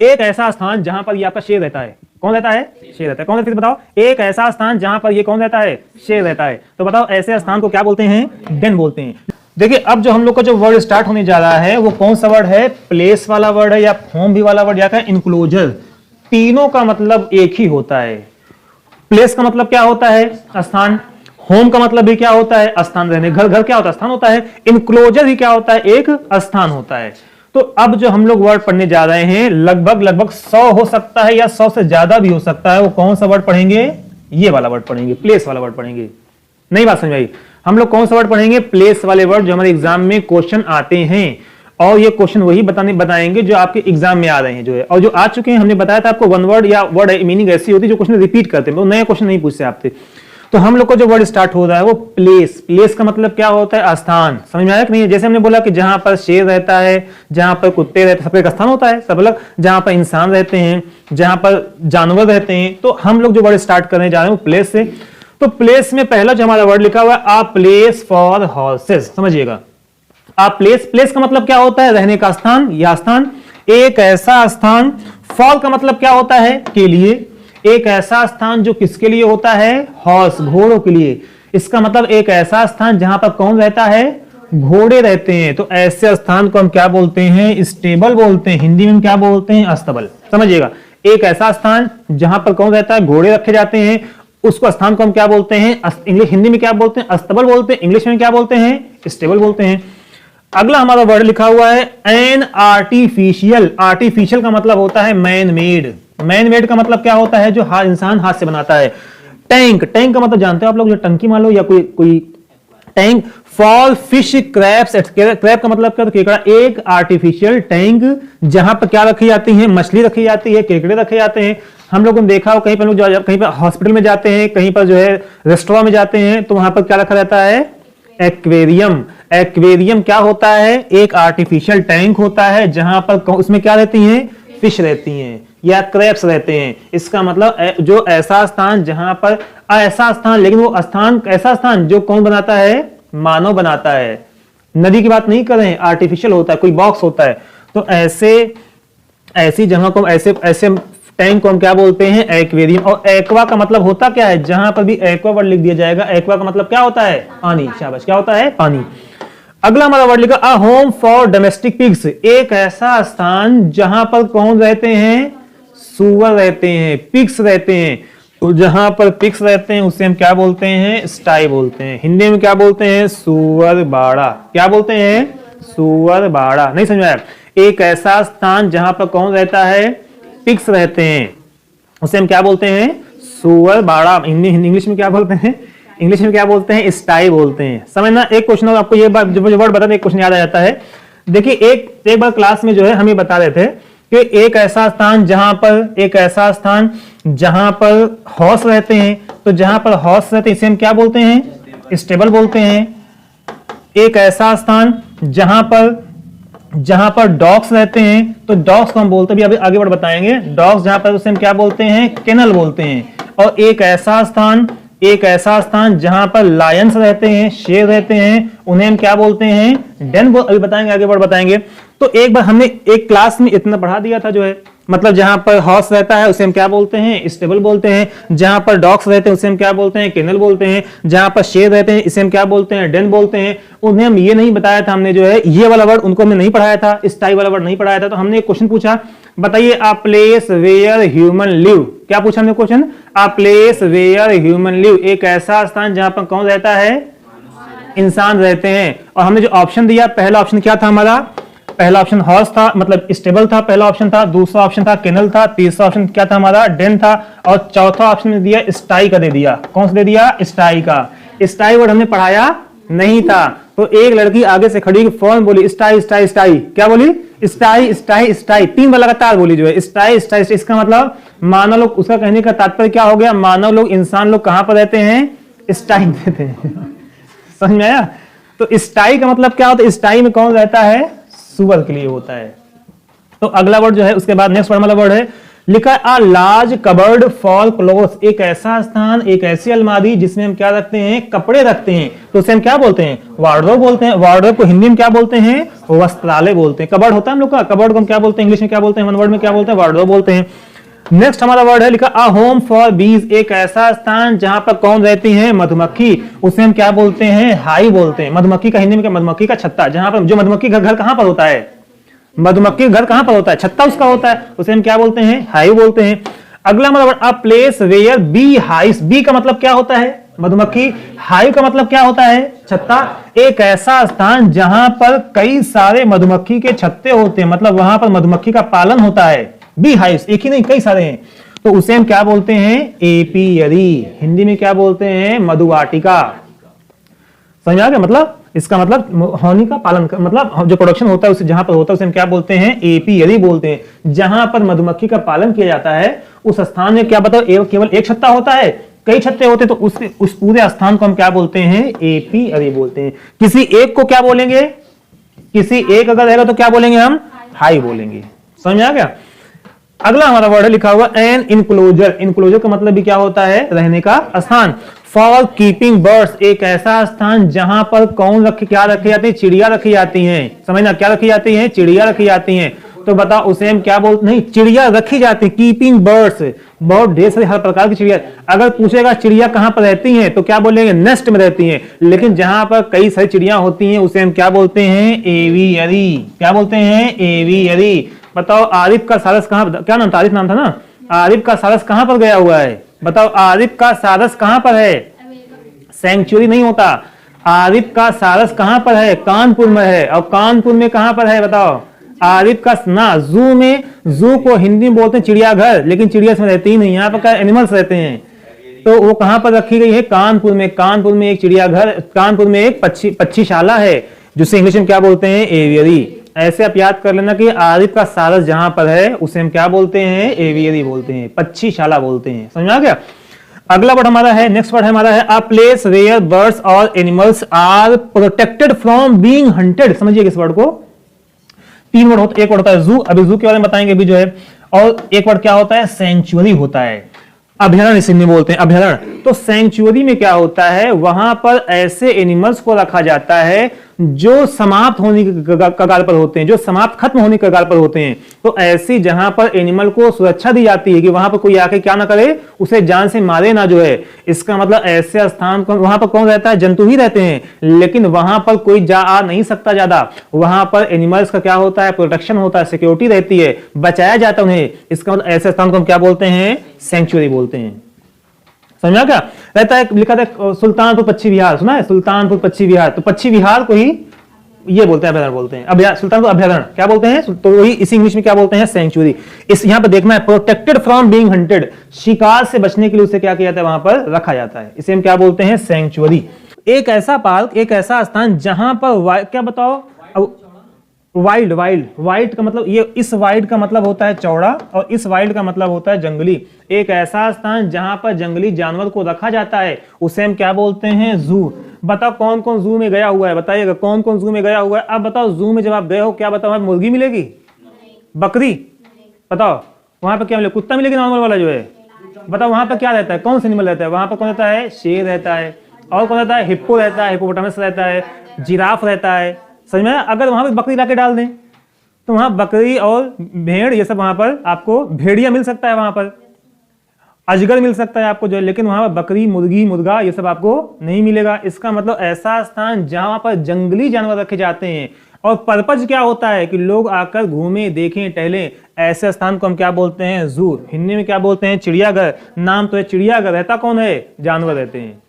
एक ऐसा स्थान जहां पर ये आपका शेर रहता है। कौन रहता है? शेर रहता है। कौन रहता है बताओ? एक ऐसा स्थान जहां पर ये कौन रहता है? शेर रहता है। तो बताओ ऐसे स्थान को क्या बोलते हैं? den बोलते हैं। देखिए अब जो हम लोग का जो वर्ड स्टार्ट होने जा रहा है वो कौन सा वर्ड है? प्लेस वाला वर्ड है या होम भी वाला वर्ड या क्या? इनक्लोजर। तीनों का मतलब एक ही होता है। प्लेस का मतलब क्या होता है? स्थान। होम का मतलब भी क्या होता है? स्थान रहने। घर, घर क्या होता है? स्थान होता है। इनक्लोजर भी क्या होता है? एक स्थान होता है। तो अब जो हम लोग वर्ड पढ़ने जा रहे हैं लगभग 100 हो सकता है या 100 से ज्यादा भी हो सकता है। वो कौन सा वर्ड पढ़ेंगे? ये वाला वर्ड पढ़ेंगे, प्लेस वाला वर्ड पढ़ेंगे। नई बात समझ आई? हम लोग कौन सा वर्ड पढ़ेंगे? प्लेस वाले वर्ड जो हमारे एग्जाम में क्वेश्चन आते हैं। और ये क्वेश्चन वही बताएंगे जो आपके एग्जाम में आ रहे हैं जो है, और जो आ चुके हैं हमने बताया था आपको वन वर्ड या वर्ड मीनिंग ऐसी होती है जो क्वेश्चन रिपीट करते हैं, वो नया क्वेश्चन नहीं पूछते आपसे। तो हम लोग को जो वर्ड स्टार्ट हो रहा है वो प्लेस। प्लेस का मतलब क्या होता है? स्थान। समझ में आया कि नहीं? जैसे हमने बोला कि जहां पर शेर रहता है, जहां पर कुत्ते रहते हैं, सबका एक स्थान होता है। सब अलग। जहां पर इंसान रहते हैं, जहां पर जानवर रहते हैं। तो हम लोग जो वर्ड स्टार्ट करने जा रहे हैं वो प्लेस से। तो प्लेस में पहला जो हमारा वर्ड लिखा हुआ है आ प्लेस फॉर हॉर्सेस। समझिएगा, आ प्लेस। प्लेस का मतलब क्या होता है? रहने का स्थान या स्थान। एक ऐसा स्थान। फॉर का मतलब क्या होता है? के लिए। एक ऐसा स्थान जो किसके लिए होता है? हॉर्स, घोड़ों के लिए। इसका मतलब एक ऐसा स्थान जहां पर कौन रहता है? घोड़े रहते हैं। तो ऐसे स्थान को हम क्या बोलते हैं? स्टेबल बोलते हैं। हिंदी में क्या बोलते हैं? अस्तबल। समझिएगा, एक ऐसा स्थान जहां पर कौन रहता है? घोड़े रखे जाते हैं, उसको स्थान को हम क्या बोलते हैं? इंग्लिश हिंदी में क्या बोलते हैं? अस्तबल बोलते हैं। इंग्लिश में क्या बोलते हैं? स्टेबल बोलते हैं। अगला हमारा वर्ड लिखा हुआ है एन आर्टिफिशियल। आर्टिफिशियल का मतलब होता है मैन मेड। मैन मेड का मतलब क्या होता है? जो इंसान हाथ से बनाता है। टैंक। टैंक का मतलब जानते हो आप लोग? जो टंकी मान लो या कोई tank. Fall, fish, crabs. Crab का मतलब क्या? केकड़ा। एक आर्टिफिशियल टैंक जहां पर क्या रखी जाती है? मछली रखी जाती है, केकड़े रखे जाते हैं। हम लोगों ने देखा हो कहीं पर लोग कहीं पर हॉस्पिटल में जाते हैं, कहीं पर जो है रेस्टोरेंट में जाते हैं, तो वहां पर क्या रखा जाता है? एक्वेरियम। एक्वेरियम क्या होता है? एक आर्टिफिशियल टैंक होता है जहां पर उसमें क्या रहती हैं? फिश रहती हैं या क्रैब्स रहते हैं। इसका मतलब जो ऐसा स्थान जहां पर ऐसा स्थान, लेकिन वो स्थान ऐसा स्थान जो कौन बनाता है? मानव बनाता है। नदी की बात नहीं कर रहे हैं, आर्टिफिशियल होता है, कोई बॉक्स होता है। तो ऐसी जगह को ऐसे टैंक को हम क्या बोलते हैं? एक्वेरियम। और एक्वा का मतलब होता क्या है? जहां पर भी एक्वा वर्ड लिख दिया जाएगा, एक्वा का मतलब क्या होता है? पानी। शाबाश, क्या होता है? पानी। अगला हमारा वर्ड लिखा a home for domestic pigs. एक ऐसा स्थान जहां पर कौन रहते हैं? सुअर रहते हैं, पिग्स रहते हैं। तो जहां पर पिग्स रहते हैं उसे हम क्या बोलते हैं? स्टाई बोलते हैं। हिंदी में क्या बोलते हैं? सुअर बाड़ा। क्या बोलते हैं? सुअर बाड़ा। नहीं समझ में आया? एक ऐसा स्थान जहां पर कौन रहता है? पिग्स रहते हैं, उसे हम क्या बोलते हैं? सुअर बाड़ा। इंग्लिश में क्या बोलते हैं? इंग्लिश में क्या बोलते हैं? स्टाई बोलते हैं। समझना। एक क्वेश्चन आपको ये बात जो वर्ड बता, एक क्वेश्चन याद आ जाता है। देखिए एक बार क्लास में जो है हम ये बता रहे थे कि एक ऐसा स्थान जहां पर हॉर्स रहते हैं, तो जहां पर हॉर्स रहते हैं इसे हम क्या बोलते हैं? स्टेबल बोलते हैं। एक ऐसा स्थान जहां पर डॉग्स रहते हैं, तो डॉग्स को हम बोलते हैं, अभी आगे बढ़ बताएंगे। डॉग्स जहां पर उसे हम क्या बोलते हैं? केनल बोलते हैं। और एक ऐसा स्थान जहां पर लायंस रहते हैं, शेर रहते हैं, उन्हें हम क्या बोलते हैं? डेन। अभी बताएंगे, आगे बढ़ बताएंगे। तो एक बार हमने एक क्लास में इतना पढ़ा दिया था जो है, मतलब जहां पर हॉर्स रहता है उसे हम क्या बोलते हैं? स्टेबल बोलते हैं। जहां पर डॉग्स रहते हैं उसे हम क्या बोलते हैं? केनल बोलते हैं। जहां पर शेर रहते हैं इसे हम क्या बोलते हैं? डेन बोलते हैं। उन्हें हम ये नहीं बताया था हमने जो है, ये वाला वर्ड उनको हमने नहीं पढ़ाया था, स्टाई वाला वर्ड नहीं पढ़ाया था। तो हमने एक क्वेश्चन पूछा, बताइए a place where human live. क्या पूछा हमने question? A place where human live. एक ऐसा स्थान जहां पर कौन रहता है? इंसान रहते हैं। और हमने जो ऑप्शन दिया, पहला ऑप्शन क्या था हमारा? पहला ऑप्शन हॉर्स था, मतलब स्टेबल था, पहला ऑप्शन था। दूसरा ऑप्शन था केनल था। तीसरा ऑप्शन क्या था हमारा? डेन था। और चौथा ऑप्शन में दिया स्टाई का दे दिया। कौन सा दे दिया? स्टाई का। स्टाई वर्ड हमने पढ़ाया नहीं था। तो एक लड़की आगे से खड़ी फौरन बोली स्टाई स्टाई स्टाई। क्या बोली? स्टाई स्टाई स्टाई। 3 बार लगातार बोली जो है स्टाई स्टाई। इसका मतलब मानव लोग, उसका कहने का तात्पर्य क्या हो गया? मानव लोग, इंसान लोग कहां पर रहते हैं? स्टाई में रहते हैं। समझ में आया? तो स्टाई का मतलब क्या होता है? स्टाई में कौन रहता है? सुअर के लिए होता है। तो अगला वर्ड जो है उसके बाद नेक्स्ट वाला वर्ड है लिखा है a large cupboard for clothes, एक ऐसा स्थान, एक ऐसी अलमारी जिसमें हम क्या रखते हैं, कपड़े रखते हैं, तो उसे हम क्या बोलते हैं, वार्डरोब बोलते हैं। वार्डरोब को हिंदी में क्या बोलते हैं, वस्त्रालय बोलते हैं। कबर्ड होता है हम लोग का, कबर्ड को हम क्या बोलते हैं, इंग्लिश में क्या बोलते हैं, वन वर्ड में क्या बोलते हैं, वार्डरोब बोलते हैं। नेक्स्ट हमारा वर्ड है लिखा अ होम फॉर बीज, एक ऐसा स्थान जहां पर कौन रहती है, मधुमक्खी, उसे हम क्या बोलते हैं, हाई बोलते हैं। मधुमक्खी का हिंदी में क्या, मधुमक्खी का छत्ता, जहां पर जो मधुमक्खी का घर कहां पर होता है, मधुमक्खी घर कहां पर होता है, छत्ता उसका होता है, उसे हम क्या बोलते हैं, हाई बोलते हैं। अगला हमारा word a place where bee hives, bee का मतलब क्या होता है, मधुमक्खी, हाई का मतलब क्या होता है, छत्ता। एक ऐसा स्थान जहां पर कई सारे मधुमक्खी के छत्ते होते हैं, मतलब वहां पर मधुमक्खी का पालन होता है। बी हाइव्स एक ही नहीं, कई सारे हैं, तो उसे हम क्या बोलते हैं, एपीयरी, हिंदी में क्या बोलते हैं, मधुवाटिका। समझ आ गया, मतलब इसका मतलब होनी का पालन मतलब जो प्रोडक्शन होता है उसे जहां पर होता है उसे हम क्या बोलते हैं, एपीयरी बोलते हैं। जहां पर मधुमक्खी का पालन किया जाता है उस स्थान में क्या बताओ, केवल एक छत्ता होता है, कई छत्ते होते हैं, तो उस पूरे स्थान को हम क्या बोलते हैं, एपीयरी बोलते हैं। किसी एक को क्या बोलेंगे, किसी एक अगर रहेगा तो क्या बोलेंगे हम, हाई बोलेंगे। समझ आ गया। अगला हमारा वर्ड है लिखा हुआ एन इनक्लोजर, इनक्लोजर का मतलब भी क्या होता है, रहने का स्थान। फॉर कीपिंग बर्ड्स, एक ऐसा स्थान जहां पर कौन क्या रखी जाती है, चिड़िया रखी जाती हैं। समझना, क्या रखी जाती है, चिड़िया रखी जाती हैं। तो बताओ उसे हम क्या बोलते, नहीं चिड़िया रखी जाती है, कीपिंग बर्ड्स, बहुत ढेर सारी हर प्रकार की चिड़िया। अगर पूछेगा चिड़िया कहां पर रहती हैं तो क्या बोलेंगे, नेस्ट में रहती हैं। लेकिन जहां पर कई सारी चिड़िया होती हैं उसे हम क्या बोलते हैं, एवियरी। क्या बोलते हैं, एवियरी। बताओ आरिफ का सारस कहां, क्या नाम था, आरिफ नाम था ना, आरिफ का सारस कहां पर गया हुआ है, बताओ आरिफ का सारस कहां पर है, सेंचुरी नहीं होता, आरिफ का सारस कहां पर है, कानपुर में है। और कानपुर में कहां पर है बताओ, आरिफ का ना, जू में, जू को हिंदी में बोलते हैं चिड़ियाघर, लेकिन चिड़िया इसमें रहती ही नहीं, यहाँ पर क्या एनिमल्स रहते हैं, तो वो कहां पर रखी गई है, कानपुर में। कानपुर में एक चिड़ियाघर, कानपुर में एक पक्षीशाला है जिसे इंग्लिश में क्या बोलते हैं, एवियरी। ऐसे आप याद कर लेना कि आरिफ का सारस जहां पर है उसे हम क्या बोलते हैं, एवियरी बोलते हैं, पक्षीशाला बोलते हैं। समझ आ गया। अगला वर्ड हमारा है, नेक्स्ट वर्ड हमारा है अ प्लेस वेयर बर्ड्स और animals are protected from being hunted. समझिए इस वर्ड को, तीन वर्ड होता है, एक वर्ड होता है जू, अभी जू के बारे में बताएंगे अभी जो है, और एक वर्ड क्या होता है, सेंचुरी होता है, अभयारण्य इसे बोलते हैं, अभयारण्य। तो सेंचुरी में क्या होता है, वहां पर ऐसे एनिमल्स को रखा जाता है जो समाप्त होने की कगार पर होते हैं, जो समाप्त खत्म होने की कगार पर होते हैं। तो ऐसी जहां पर एनिमल को सुरक्षा दी जाती है कि वहां पर कोई आके क्या ना करे, उसे जान से मारे ना जो है। इसका मतलब ऐसे स्थान को, वहां पर कौन रहता है, जंतु ही रहते हैं, लेकिन वहां पर कोई जा आ नहीं सकता ज्यादा। वहां पर एनिमल्स का क्या होता है, प्रोटेक्शन होता है, सिक्योरिटी रहती है, बचाया जाता है उन्हें। इसका मतलब ऐसे स्थान को हम क्या बोलते हैं, सेंचुरी बोलते हैं। समझा क्या रहता है, लिखा था सुल्तानपुर पक्षी विहार, सुना है, सुल्तानपुर पक्षी विहार, तो पक्षी विहार को ही ये बोलते हैं, अभयारण्य बोलते हैं। सुल्तानपुर अभयारण्य क्या बोलते हैं, तो वही इसी इंग्लिश में क्या बोलते हैं, सेंचुरी। इस यहां पर देखना है, प्रोटेक्टेड फ्रॉम बीइंग हंटेड, शिकार से बचने के लिए उसे क्या किया जाता है, वहां पर रखा जाता है, इसे हम क्या बोलते हैं, सेंचुरी। एक ऐसा पार्क, एक ऐसा स्थान जहां पर क्या बताओ, वाइल्ड, वाइल्ड का मतलब ये, इस वाइल्ड का मतलब होता है चौड़ा, और इस वाइल्ड का मतलब होता है जंगली। एक ऐसा स्थान जहां पर जंगली जानवर को रखा जाता है उसे हम क्या बोलते हैं, जू। बताओ कौन कौन जू में गया हुआ है, बताइएगा कौन कौन जू में गया हुआ है। अब बताओ जू में जब आप गए हो, क्या बताओ, मुर्गी मिलेगी, बकरी, बताओ वहां पर क्या मिलेगा, कुत्ता मिलेगी नॉर्मल वाला जो है, बताओ वहां पर क्या रहता है, कौन सा एनिमल रहता है वहां पर, कौन रहता है, शेर रहता है, और कौन रहता है, हिप्पो रहता है, हिप्पोपोटामस रहता है, जिराफ रहता है। समझ में, अगर वहां पर बकरी लाके डाल दें तो वहां बकरी और भेड़ ये सब, वहां पर आपको भेड़िया मिल सकता है, वहां पर अजगर मिल सकता है आपको जो है, लेकिन वहां पर बकरी, मुर्गी, मुर्गा ये सब आपको नहीं मिलेगा। इसका मतलब ऐसा स्थान जहां पर जंगली जानवर रखे जाते हैं, और पर्पज क्या होता है कि लोग आकर घूमें, देखें, टहलें, ऐसे स्थान को हम क्या बोलते हैं, जू। हिंदी में क्या बोलते हैं, चिड़ियाघर। नाम तो है चिड़ियाघर, रहता कौन है, जानवर रहते हैं।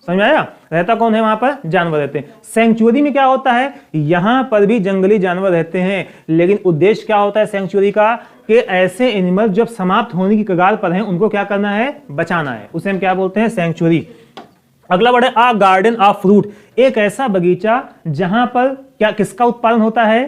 समझ आया, रहता कौन है वहां पर, जानवर रहते हैं। सेंचुरी में क्या होता है, यहां पर भी जंगली जानवर रहते हैं, लेकिन उद्देश्य क्या होता है सेंचुरी का, कि ऐसे एनिमल जब समाप्त होने की कगार पर हैं उनको क्या करना है, बचाना है, उसे हम क्या बोलते हैं, सेंचुरी। अगला वर्ड है आ गार्डन ऑफ फ्रूट, एक ऐसा बगीचा जहां पर क्या, किसका उत्पादन होता है,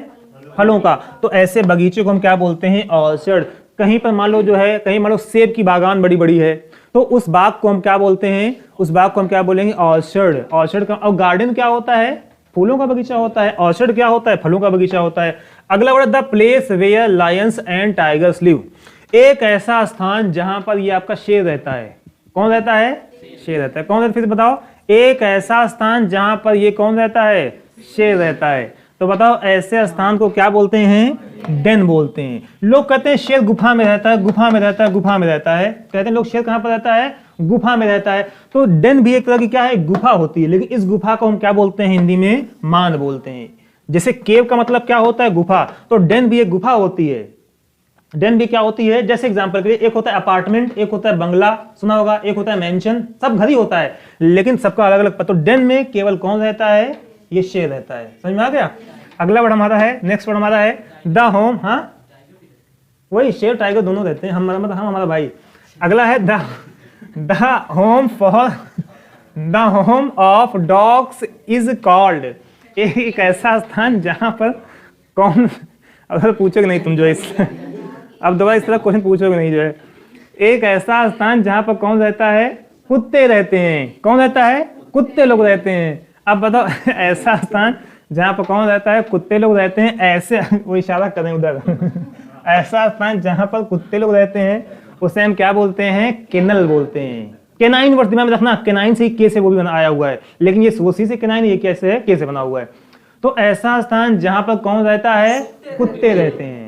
फलों का। तो ऐसे बगीचे को हम क्या बोलते हैं, ऑर्चर्ड। कहीं पर मान लो जो है, कहीं मान लो सेब की बागान बड़ी बड़ी है, तो उस बाग को हम क्या बोलते हैं, उस बाग को हम क्या बोलेंगे, ऑर्चर्ड। ऑर्चर्ड का, और गार्डन क्या होता है, फूलों का बगीचा होता है, ऑर्चर्ड क्या होता है, फलों का बगीचा होता है। अगला word the place where lions and tigers live, एक ऐसा स्थान जहां पर ये आपका शेर रहता है। कौन रहता है? शेर रहता है। कौन रहता है? फिर से बताओ। एक ऐसा स्थान जहां पर ये कौन रहता है? शेर रहता है। तो बताओ ऐसे स्थान को क्या बोलते हैं? den बोलते हैं। लोग कहते हैं शेर गुफा में रहता है, गुफा में रहता है, गुफा में रहता है। कहते हैं लोग शेर कहां पर रहता है? गुफा में रहता है। तो den भी एक तरह की क्या है? गुफा होती है। लेकिन इस गुफा को हम क्या बोलते हैं? हिंदी में मान बोलते हैं। जैसे केव का मतलब क्या होता है? गुफा। तो den भी एक गुफा होती है। den भी क्या होती है? जैसे एग्जांपल के लिए एक होता है अपार्टमेंट, एक होता है बंगला, सुना होगा, एक होता है मेंशन, सब घर ही होता है लेकिन सबका अलग अलग। तो den में केवल कौन रहता है? ये शेर रहता है। समझ में आ गया? अगला वर्ड हमारा है, नेक्स्ट वर्ड हमारा है द होम। हाँ वही शेर टाइगर दोनों रहते हैं, हम मतलब हम हमारा भाई। अगला है the home for the home of dogs is called. एक ऐसा स्थान जहां पर कौन, अगर पूछोगे नहीं तुम जो इस अब दोबारा इस तरह क्वेश्चन पूछोगे नहीं जो है। एक ऐसा स्थान जहां पर कौन रहता है? कुत्ते रहते हैं। कौन रहता है? कुत्ते लोग रहते हैं। अब बताओ ऐसा स्थान जहां पर कौन रहता है? कुत्ते लोग रहते हैं। ऐसे वो इशारा करें उधर ऐसा स्थान जहां पर कुत्ते लोग रहते हैं उसे हम क्या बोलते हैं? केनल बोलते हैं। केनाइन वर्ड दिमाग में रखना, केनाइन से के से वो भी आया हुआ है, लेकिन ये सोसी से केनाइन, ये कैसे है? के से बना हुआ है। तो ऐसा स्थान जहां पर कौन रहता है? कुत्ते रहते हैं,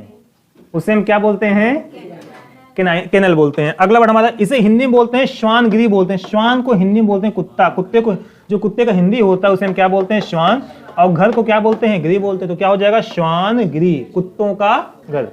उसे हम क्या बोलते हैं? केनल बोलते हैं। अगला वर्ड हमारा, इसे हिंदी में बोलते हैं श्वानगिरी बोलते हैं। श्वान को हिंदी में बोलते हैं कुत्ता। कुत्ते को, जो कुत्ते का हिंदी होता है उसे हम क्या बोलते हैं? श्वान। और घर को क्या बोलते हैं? गिरी बोलते हैं। तो क्या हो जाएगा? श्वानगिरी, कुत्तों का घर।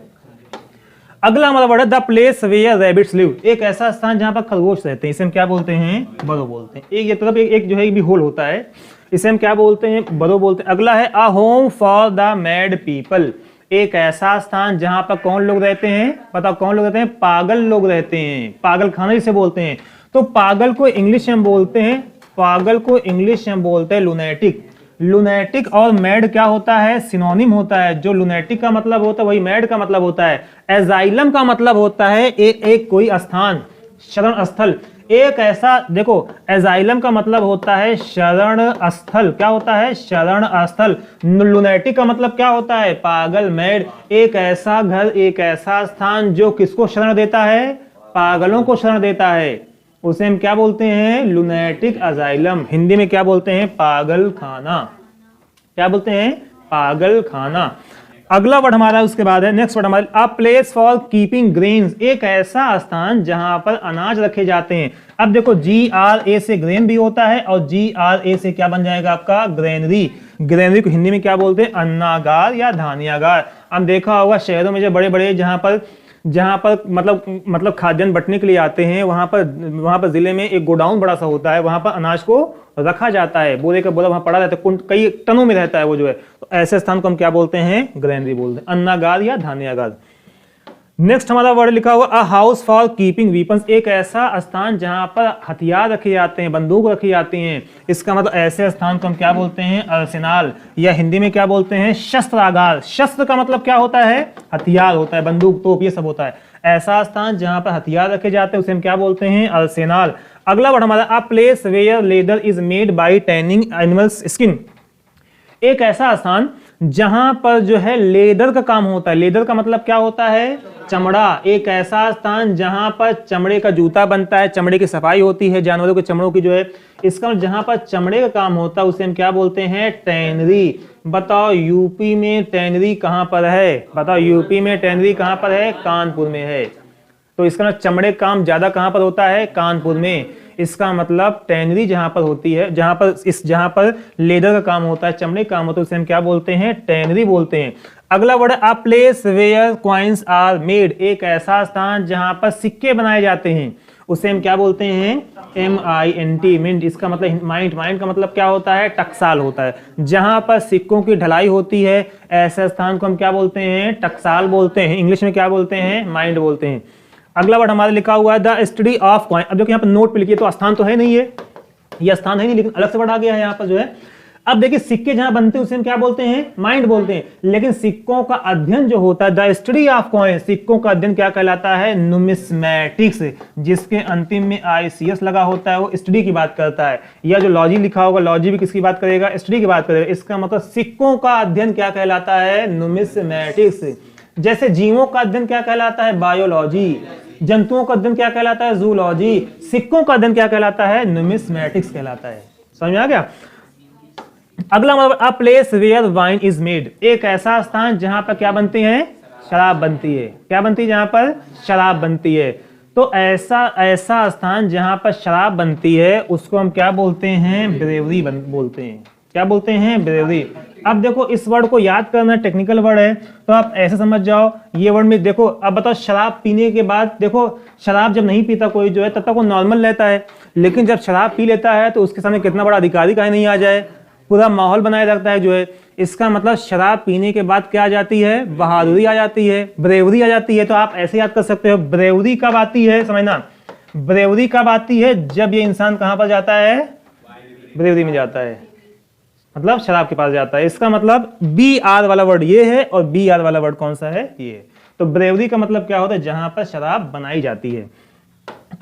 अगला हमारा वर्ड है the place where rabbits live. एक ऐसा स्थान जहां पर खरगोश रहते हैं, इसे हम क्या बोलते हैं? बरो बोलते हैं। एक ये तरफ एक जो है भी होल होता है, इसे हम क्या बोलते हैं? बरो बोलते हैं। अगला है अ home for the mad people. एक ऐसा स्थान जहां पर कौन लोग रहते हैं? बताओ कौन लोग रहते हैं? पागल लोग रहते हैं। पागल खाना जिसे बोलते हैं। तो पागल को इंग्लिश में बोलते हैं, पागल को इंग्लिश में बोलते हैं लुनेटिक। लुनेटिक और मैड क्या होता है? सिनोनिम होता है। जो लुनेटिक का मतलब होता है वही मैड का मतलब होता है। एजाइलम का मतलब होता है एक कोई स्थान, शरण स्थल। एक ऐसा देखो, एजाइलम का मतलब होता है शरण स्थल। क्या होता है? शरण स्थल। लुनेटिक का मतलब क्या होता है? पागल, मैड। एक ऐसा घर, एक ऐसा स्थान जो किसको शरण देता है? पागलों को शरण देता है, उसे हम क्या बोलते हैं? Lunatic asylum. हिंदी में क्या बोलते हैं? पागल खाना। क्या बोलते हैं? पागल खाना। अगला वर्ड हमारा उसके बाद है, नेक्स्ट वर्ड हमारा, a place for keeping grains. एक ऐसा स्थान जहां पर अनाज रखे जाते हैं। अब देखो GRA से ग्रेन भी होता है और GRA से क्या बन जाएगा आपका? ग्रेनरी। ग्रेनरी को हिंदी में क्या बोलते हैं? अन्नागार या धान्यागार। अब देखा होगा शहरों में जो बड़े बड़े जहां पर मतलब खाद्यान्न बंटने के लिए आते हैं, वहां पर जिले में एक गोडाउन बड़ा सा होता है, वहां पर अनाज को रखा जाता है। बोरे का बोरा वहां पड़ा रहता है, कई टनों में रहता है वो जो है। तो ऐसे स्थान को हम क्या बोलते हैं? ग्रेनरी बोलते हैं, अन्नागार या धान्यागार। नेक्स्ट हमारा वर्ड लिखा हुआ a house for keeping weapons. एक ऐसा स्थान जहां पर हथियार रखे जाते हैं, बंदूक रखी जाती हैं। इसका मतलब ऐसे स्थान को हम क्या बोलते हैं? अर्सेनाल, या हिंदी में क्या बोलते हैं? शस्त्रागार। शस्त्र का मतलब क्या होता है? हथियार होता है, बंदूक, तोप, ये सब होता है। ऐसा स्थान जहां पर हथियार रखे जाते हैं उसे हम क्या बोलते हैं? अर्सेनाल। अगला वर्ड हमारा a place where leather is made by tanning animals skin. एक ऐसा स्थान जहां पर जो है लेदर का काम होता है। लेदर का मतलब क्या होता है? चमड़ा। एक ऐसा स्थान जहां पर चमड़े का जूता बनता है, चमड़े की सफाई होती है जानवरों के चमड़ों की जो है, इसका जहां पर चमड़े का काम होता है उसे हम क्या बोलते हैं? टैनरी। बताओ यूपी में टैनरी कहां पर है? बताओ यूपी में टैनरी कहां पर है? कानपुर में है। तो इसका चमड़े का काम ज्यादा कहां पर होता है? कानपुर में। इसका मतलब टैनरी जहां पर होती है, जहां पर लेदर का काम होता है, चमड़े का काम होता है, उसे हम क्या बोलते हैं? टैनरी बोलते हैं। अगला word a place where coins are made. एक ऐसा स्थान जहां पर सिक्के बनाए जाते हैं, उसे हम क्या बोलते हैं? MINT, mint. इसका मतलब माइंट। माइंट का मतलब क्या होता है? टकसाल होता है। जहां पर सिक्कों की ढलाई होती है ऐसे स्थान को हम क्या बोलते हैं? टकसाल बोलते हैं। इंग्लिश में क्या बोलते हैं? माइंट बोलते हैं। अगला वर्ड हमारा लिखा हुआ है द स्टडी ऑफ कॉइन। अब देखिए यहाँ पर नोट पे लिखिए, तो स्थान तो है नहीं, ये स्थान है नहीं, लेकिन अलग से वर्ड आ गया है यहाँ पर जो है। अब देखिए सिक्के जहां बनते हैं उसे हम क्या बोलते हैं? माइंड बोलते हैं। लेकिन सिक्कों का अध्ययन जो होता है, द स्टडी ऑफ कॉइन, सिक्कों का अध्ययन क्या कहलाता है? नुमिस्मैटिक्स। जिसके अंतिम में ICS लगा होता है वो स्टडी की बात करता है। या जो लॉजी लिखा होगा, लॉजी भी किसकी बात करेगा? स्टडी की बात करेगा। इसका मतलब सिक्कों का अध्ययन क्या कहलाता है? नुमिस्मैटिक्स। जैसे जीवों का अध्ययन क्या कहलाता है? बायोलॉजी। जंतुओं का अध्ययन क्या कहलाता है? जूलॉजी। सिक्कों का अध्ययन क्या कहलाता है? न्यूमिस्मैटिक्स कहलाता है। समझ में आ गया? अगला मतलब a place where wine is made, एक ऐसा स्थान जहां पर क्या बनती है? शराब बनती है। क्या बनती है? जहां पर शराब बनती है। तो ऐसा स्थान जहां पर शराब बनती है उसको हम क्या बोलते हैं? ब्रेवरी बोलते हैं। क्या बोलते हैं? ब्रेवरी। अब देखो इस वर्ड को याद करना टेक्निकल वर्ड है, तो आप ऐसे समझ जाओ ये वर्ड में देखो। अब बताओ शराब पीने के बाद, देखो शराब जब नहीं पीता कोई जो है तब तक वो नॉर्मल रहता है, लेकिन जब शराब पी लेता है तो उसके सामने कितना बड़ा अधिकारी काहे नहीं आ जाए, पूरा माहौल बनाए रखता है जो है। इसका मतलब शराब पीने के बाद क्या आ जाती है? बहादुरी आ जाती है, ब्रेवरी आ जाती है। तो आप ऐसे याद कर सकते हो ब्रेवरी कब आती है? समझना, ब्रेवरी कब आती है? जब ये इंसान कहां पर जाता है? ब्रेवरी में जाता है, मतलब शराब के पास जाता है। इसका मतलब बी आर वाला वर्ड ये है और बी आर वाला वर्ड कौन सा है? ये। तो ब्रेवरी का मतलब क्या होता है? जहां पर शराब बनाई जाती है।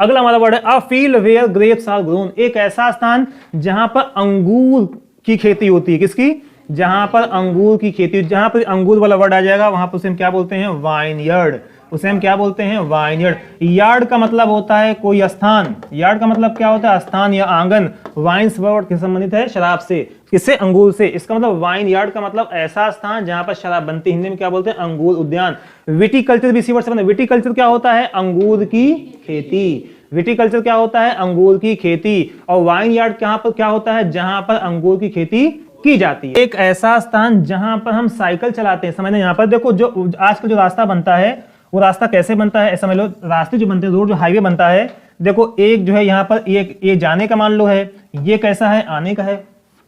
अगला हमारा वर्ड है a field where grapes are grown, एक ऐसा स्थान जहां पर अंगूर की खेती होती है। किसकी? जहां पर अंगूर की खेती, जहां पर अंगूर वाला वर्ड आ जाएगा वहां पर उसे हम क्या बोलते हैं? वाइनयार्ड। उसे हम क्या बोलते हैं? वाइनयार्ड। यार्ड का मतलब होता है कोई स्थान, यार्ड का मतलब क्या होता है? स्थान या आंगन। वाइन्स वर्ड किससे संबंधित है? शराब से। किससे? अंगूर से। इसका मतलब वाइन यार्ड का मतलब ऐसा स्थान जहां पर शराब बनती है। हिंदी में क्या बोलते हैं? अंगूर उद्यान। विटीकल्चर भी इसी वर्ड से बना। विटीकल्चर क्या होता है? अंगूर की खेती। विटीकल्चर क्या होता है? अंगूर की खेती। और वाइन यार्ड कहां पर क्या होता है? जहां पर अंगूर की खेती की जाती है। एक ऐसा स्थान जहां पर हम साइकिल चलाते हैं। समझना, यहाँ पर देखो जो आजकल जो रास्ता बनता है वो रास्ता कैसे बनता है? ऐसा समझ लो, रास्ते जो बनते हैं, रोड जो हाईवे बनता है, देखो एक जो है यहाँ पर ये जाने का मान लो है, ये कैसा है? आने का है,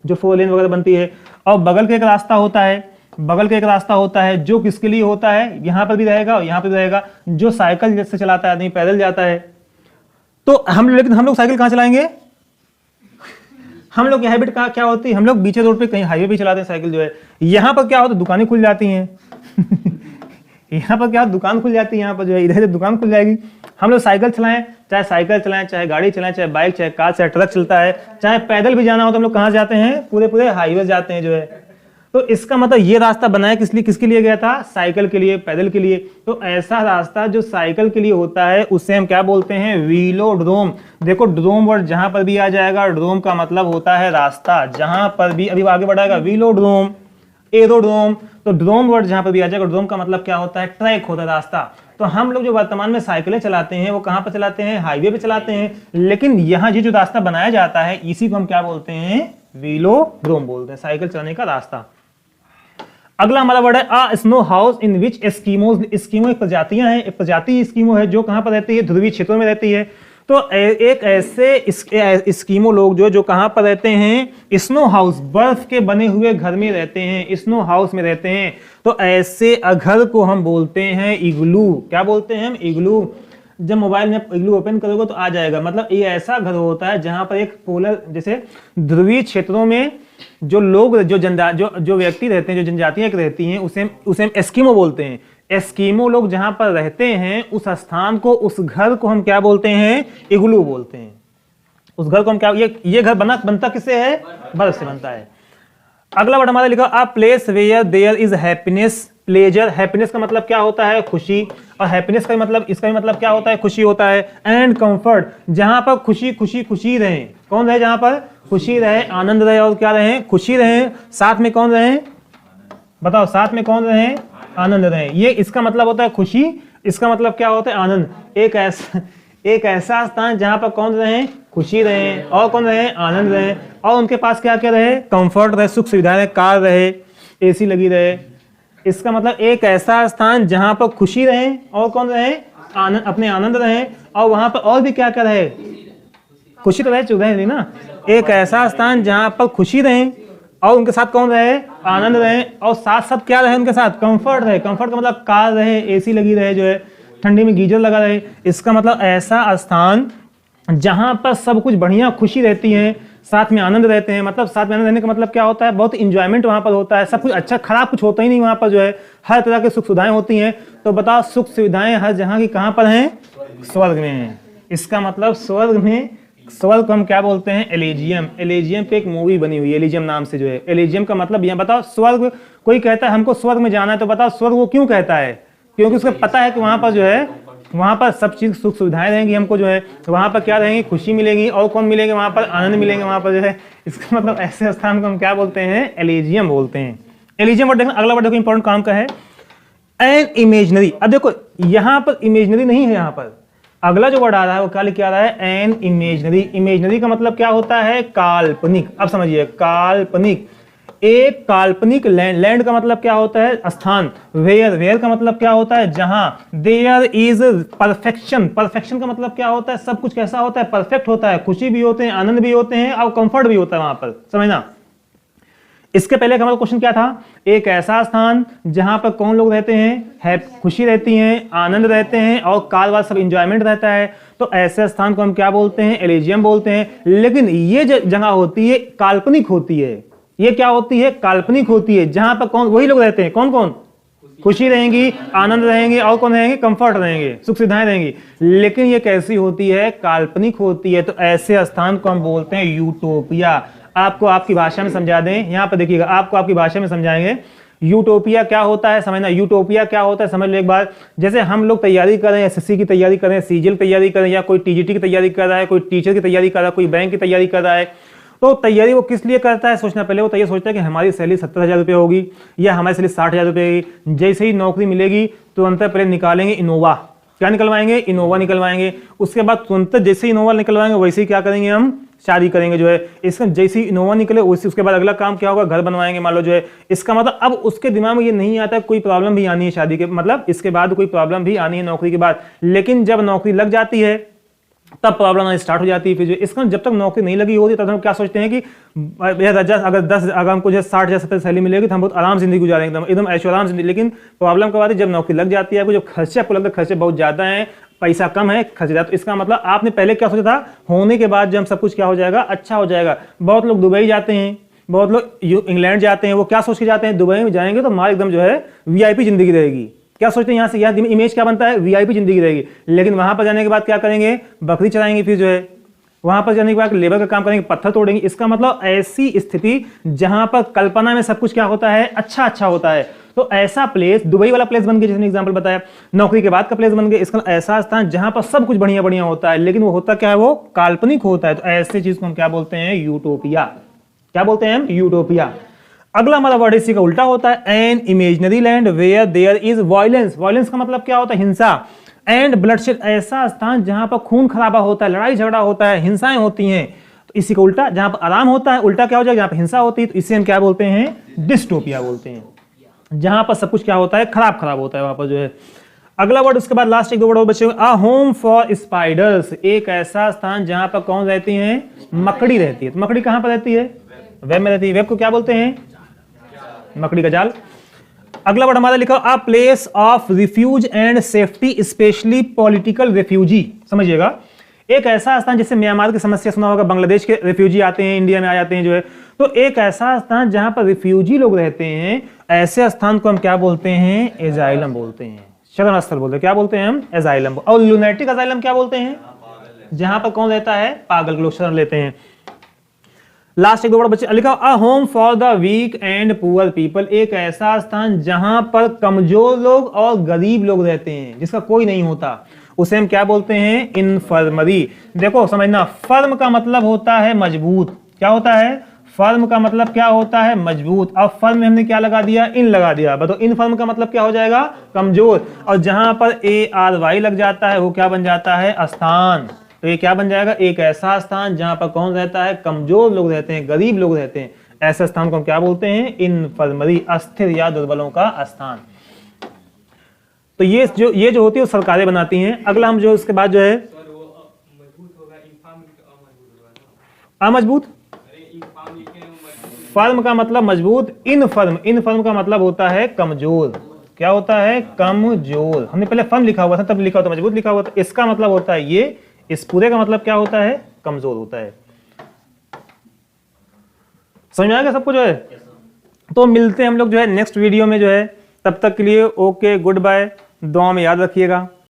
जो 4 लेन वगैरह बनती है। और बगल का एक रास्ता होता है, बगल का एक रास्ता होता है जो किसके लिए होता है? यहाँ पर भी रहेगा और यहाँ पर भी रहेगा। जो साइकिल जैसे चलाता है आदमी, पैदल जाता है। तो लेकिन हम लोग साइकिल कहाँ चलाएंगे? हम लोग की हैबिट क्या होती है? हम लोग बीचे रोड पे कहीं हाईवे पे चलाते हैं साइकिल जो है। यहाँ पर क्या होता है? दुकानें खुल जाती हैं। यहाँ पर क्या? दुकान खुल जाती है। यहाँ पर जो है इधर दुकान खुल जाएगी। हम लोग साइकिल चलाएं, चाहे साइकिल चलाएं, चाहे गाड़ी चलाएं, चाहे बाइक, चाहे कार, चाहे ट्रक चलता है, चाहे पैदल भी जाना हो तो हम लोग कहाँ जाते हैं? पूरे हाईवे जाते हैं जो है। तो इसका मतलब ये रास्ता बनाया किसके लिए गया था? साइकिल के लिए, पैदल के लिए। तो ऐसा रास्ता जो साइकिल के लिए होता है उसे हम क्या बोलते हैं? वीलोड्रोम। देखो ड्रोम वर्ड जहां पर भी आ जाएगा, ड्रोम का मतलब होता है रास्ता। जहां पर भी अभी आगे बढ़ाएगा, वीलोड्रोम, एरोड्रोम। तो ड्रोम वर्ड जहां पर भी आ जाएगा, ड्रोम का मतलब क्या होता है? ट्रैक होता है, रास्ता। तो हम लोग जो वर्तमान में साइकिलें चलाते हैं वो कहां पर चलाते हैं? हाईवे पे चलाते हैं। लेकिन यहाँ जो रास्ता बनाया जाता है इसी को हम क्या बोलते हैं? वीलोड्रोम बोलते हैं, साइकिल चलाने का रास्ता। अगला हमारा वर्ड है अ snow house in which Eskimos. Eskimo एक प्रजातियां हैं, एक प्रजाति एस्कीमो है जो कहां पर रहती है? ध्रुवीय क्षेत्रों में रहती है। तो एक ऐसे एस्कीमो लोग जो कहां पर रहते हैं? स्नो हाउस, बर्फ के बने हुए घर में रहते हैं, स्नो हाउस में रहते हैं। तो ऐसे घर को हम बोलते हैं इग्लू। क्या बोलते हैं हम? इग्लू। जब मोबाइल में इग्लू ओपन करोगे तो आ जाएगा। मतलब ये ऐसा घर होता है जहां पर एक पोलर, जैसे ध्रुवीय क्षेत्रों में जो लोग जो व्यक्ति रहते हैं, जो जनजातियां रहती हैं, उसे हम एस्कीमो बोलते हैं। एस्कीमो लोग जहां पर रहते हैं उस स्थान को, उस घर को हम क्या बोलते हैं? इग्लू बोलते हैं। उस घर को हम क्या, ये घर बनता किससे है? बर्फ से बनता है। अगला वर्ड हमारा लिखा a place where there is happiness, pleasure. Happiness का मतलब क्या होता है? खुशी। और हैप्पीनेस का मतलब, इसका भी मतलब क्या होता है? खुशी होता है। एंड कंफर्ट, जहां पर खुशी रहे। कौन रहे? जहां पर खुशी रहे, आनंद रहे, और क्या रहे? खुशी रहे। साथ में कौन रहे? बताओ, साथ में कौन रहे? आनंद रहे। ये इसका मतलब होता है खुशी, इसका मतलब क्या होता है? आनंद। एक ऐसा स्थान जहां पर कौन रहे? खुशी रहे, और कौन रहे? आनंद रहे, और उनके पास क्या क्या रहे? कंफर्ट रहे, सुख सुविधाएं रहे, कार रहे, एसी लगी रहे। इसका मतलब एक ऐसा स्थान जहां पर खुशी रहे, और कौन रहे? आनंद, अपने आनंद रहे, और वहां पर और भी क्या क्या रहे? खुशी तो रहे, चुप रहे नहीं ना। एक ऐसा स्थान जहां पर खुशी रहे और उनके साथ कौन रहे? आनंद रहे, और साथ साथ क्या रहे? उनके साथ कंफर्ट रहे। कंफर्ट का मतलब कार रहे, एसी लगी रहे, जो है ठंडी में गीजर लगा रहे। इसका मतलब ऐसा स्थान जहां पर सब कुछ बढ़िया, खुशी रहती है, साथ में आनंद रहते हैं। मतलब साथ में आनंद रहने का मतलब क्या होता है? बहुत इंजॉयमेंट वहां पर होता है, सब कुछ अच्छा, खराब कुछ होता ही नहीं वहां पर, जो है हर तरह की सुख सुविधाएं होती हैं। तो बताओ, सुख सुविधाएं हर जहां की कहां पर हैं? स्वर्ग में हैं। इसका मतलब स्वर्ग में, स्वर्ग को हम क्या बोलते हैं? एलिजियम। एलिजियम पे एक मूवी बनी हुई है एलिजियम नाम से, जो है एलिजियम का मतलब यहाँ बताओ, स्वर्ग। कोई कहता है हमको स्वर्ग में जाना है, तो बताओ स्वर्ग वो क्यों कहता है? क्योंकि उसको पता है कि वहां पर जो है वहां पर सब चीज सुख सुविधाएं रहेंगी, हमको जो है वहां पर क्या रहेंगी, खुशी मिलेगी, और कौन मिलेंगे वहां पर, आनंद मिलेंगे वहां पर जो है। इसका मतलब ऐसे स्थान को हम क्या बोलते हैं, एलिजियम बोलते हैं। एलिजियम वर्ड देखना, अगला वर्ड देखो इंपॉर्टेंट काम का है, एन इमेजनरी। अब देखो यहां पर इमेजनरी नहीं है, यहां पर अगला जो वर्ड आ रहा है वो क्या लिख आ रहा है, एन इमेजनरी। इमेजनरी का मतलब क्या होता है, काल्पनिक। अब समझिए, काल्पनिक, एक काल्पनिक लैंड। लैंड का मतलब क्या होता है, स्थान। वेयर, वेयर का मतलब क्या होता है, जहां। देयर इज परफेक्शन, परफेक्शन का मतलब क्या होता है, सब कुछ कैसा होता है, परफेक्ट होता है, खुशी भी होते हैं, आनंद भी होते हैं, और कंफर्ट भी होता है वहां पर, समझना। इसके पहले हमारा क्वेश्चन क्या था, एक ऐसा स्थान जहां पर कौन लोग रहते हैं, है खुशी रहती है, आनंद रहते हैं, और काल वाल सब इंजॉयमेंट रहता है, तो ऐसे स्थान को हम क्या बोलते हैं, एलिजियम बोलते हैं। लेकिन ये जगह होती है काल्पनिक होती है, ये क्या होती है, काल्पनिक होती है, जहां पर कौन, वही लोग रहते हैं, कौन कौन, खुशी रहेंगी, आनंद रहेंगे, और कौन रहेंगे, कंफर्ट रहेंगे, सुख सुविधाएं रहेंगी। लेकिन ये कैसी होती है, काल्पनिक होती है। तो ऐसे स्थान को हम बोलते हैं यूटोपिया। आपको आपकी भाषा में समझा दें, यहां पर देखिएगा, आपको आपकी भाषा में समझाएंगे यूटोपिया क्या होता है, समझना। यूटोपिया क्या होता है समझ लो एक बार। जैसे हम लोग तैयारी कर रहे हैं, एसएससी की तैयारी कर रहे हैं, सीजीएल की तैयारी कर रहे हैं, या कोई टीजीटी की तैयारी कर रहा है, कोई टीचर की तैयारी कर रहा है, कोई बैंक की तैयारी कर रहा है, तो तैयारी वो किस लिए करता है, सोचना पहले वो तैयारी सोचता है कि हमारी सैलरी 70,000 रुपये होगी, या हमारी सैलरी 60,000 रुपये होगी। जैसे ही नौकरी मिलेगी तुरंत पहले निकालेंगे इनोवा, क्या निकलवाएंगे, इनोवा निकलवाएंगे। उसके बाद तुरंत जैसे ही इनोवा निकलवाएंगे वैसे ही क्या करेंगे, हम शादी करेंगे जो है। इसका जैसे ही इनोवा निकले उसके बाद अगला काम क्या होगा, घर बनवाएंगे मान लो जो है। इसका मतलब अब उसके दिमाग में ये नहीं आता कोई प्रॉब्लम भी आनी है शादी के, मतलब इसके बाद कोई प्रॉब्लम भी आनी है नौकरी के बाद। लेकिन जब नौकरी लग जाती है तब प्रॉब्लम स्टार्ट हो जाती है। फिर इसका जब तक नौकरी नहीं लगी होती तब हम क्या सोचते हैं कि अगर हमको जो 60,000 70,000 सैलरी मिलेगी तो हम बहुत आराम जिंदगी गुजारेंगे, एकदम ऐशो आराम जिंदगी। लेकिन प्रॉब्लम कब आती है, जब नौकरी लग जाती है, जो खर्चे आपको लगता है खर्चे बहुत ज्यादा हैं, पैसा कम है, खर्च ज्यादा। तो इसका मतलब आपने पहले क्या सोचा था, होने के बाद जब सब कुछ क्या हो जाएगा, अच्छा हो जाएगा। बहुत लोग दुबई जाते हैं, बहुत लोग इंग्लैंड जाते हैं, वो क्या सोच के जाते हैं, दुबई में जाएंगे तो हमारे एकदम जो है वीआईपी जिंदगी रहेगी। क्या सोचते हैं यहाँ से, यहाँ इमेज क्या बनता है, वीआईपी जिंदगी रहेगी। लेकिन वहां पर जाने के बाद क्या करेंगे, बकरी चलाएंगे, फिर जो है वहां पर जाने के बाद लेबर का काम करेंगे, पत्थर तोड़ेंगे। इसका मतलब ऐसी स्थिति जहां पर कल्पना में सब कुछ क्या होता है, अच्छा अच्छा होता है। तो ऐसा प्लेस, दुबई वाला प्लेस बन गया जिसने एग्जांपल बताया, नौकरी के बाद का प्लेस बन गया। इसका ऐसा स्थान जहां पर सब कुछ बढ़िया बढ़िया होता है, लेकिन वो होता क्या है, वो काल्पनिक होता है। तो ऐसी चीज को हम क्या बोलते हैं, यूटोपिया। क्या बोलते हैं हम, यूटोपिया। अगला हमारा वर्ड इसी का उल्टा होता है, an imaginary land where there is violence. Violence का मतलब क्या होता है, हिंसा। एंड ब्लडशेड, ऐसा स्थान जहां पर खून खराबा होता है, लड़ाई झगड़ा होता है, हिंसाएं होती हैं। तो इसी का उल्टा, जहां पर आराम होता है, उल्टा क्या हो जाएगा, जहां पर हिंसा होती है, तो इसे हम क्या बोलते हैं, डिस्टोपिया बोलते हैं। जहां पर सब कुछ क्या होता है, खराब खराब होता है वहां पर जो है। अगला वर्ड, उसके बाद लास्ट एक दो वर्ड बचे हुए, अ होम फॉर स्पाइडर्स। एक ऐसा स्थान जहां पर कौन रहती है, मकड़ी रहती है। तो मकड़ी कहां पर रहती है, वेब में रहती है। वेब को क्या बोलते हैं, मकड़ी का जाल। अगला वर्ड हमारा लिखा, a place of refuge and safety specially political refugee. समझिएगा, एक ऐसा स्थान, जैसे म्यांमार की समस्या सुना होगा, बांग्लादेश के रिफ्यूजी आते हैं, इंडिया में आ जाते हैं जो है। तो एक ऐसा स्थान जहां पर रिफ्यूजी लोग रहते हैं, ऐसे स्थान को हम क्या बोलते हैं, एजाइलम बोलते हैं, शरण स्थल बोलते हैं। क्या बोलते हैं हम, एजाइलम। और लुनेटिक अजाइलम क्या बोलते हैं, जहां पर कौन रहता है, पागल लोग शरण लेते हैं। लास्ट एक दो वर्ड बच्चे लिखा, a home for the weak and poor people. एक ऐसा स्थान जहां पर कमजोर लोग और गरीब लोग रहते हैं, जिसका कोई नहीं होता, उसे हम क्या बोलते हैं, इन्फर्मरी। देखो समझना, फर्म का मतलब होता है मजबूत। क्या होता है, फर्म का मतलब क्या होता है, मजबूत। अब फर्म में हमने क्या लगा दिया, इन लगा दिया। बताओ इन फर्म का मतलब क्या हो जाएगा, कमजोर। और जहां पर ARY लग जाता है वो क्या बन जाता है, स्थान। तो ये क्या बन जाएगा, एक ऐसा स्थान जहां पर कौन रहता है, कमजोर लोग रहते हैं, गरीब लोग रहते हैं। ऐसे स्थान को हम क्या बोलते हैं, इन्फर्मरी, अस्थिर या दुर्बलों का स्थान। तो ये जो होती है वो सरकारें बनाती हैं। अगला हम जो उसके बाद जो है, अमजबूत, फर्म का मतलब मजबूत, इनफर्म का मतलब होता है कमजोर। क्या होता है, कमजोर। हमने पहले फर्म लिखा हुआ था, तब लिखा होता मजबूत लिखा हुआ था। इसका मतलब होता है ये, इस पूरे का मतलब क्या होता है, कमजोर होता है। समझ में आ गया सबको जो है। तो मिलते हैं हम लोग जो है नेक्स्ट वीडियो में जो है। तब तक के लिए ओके, गुड बाय, दुआ में याद रखिएगा।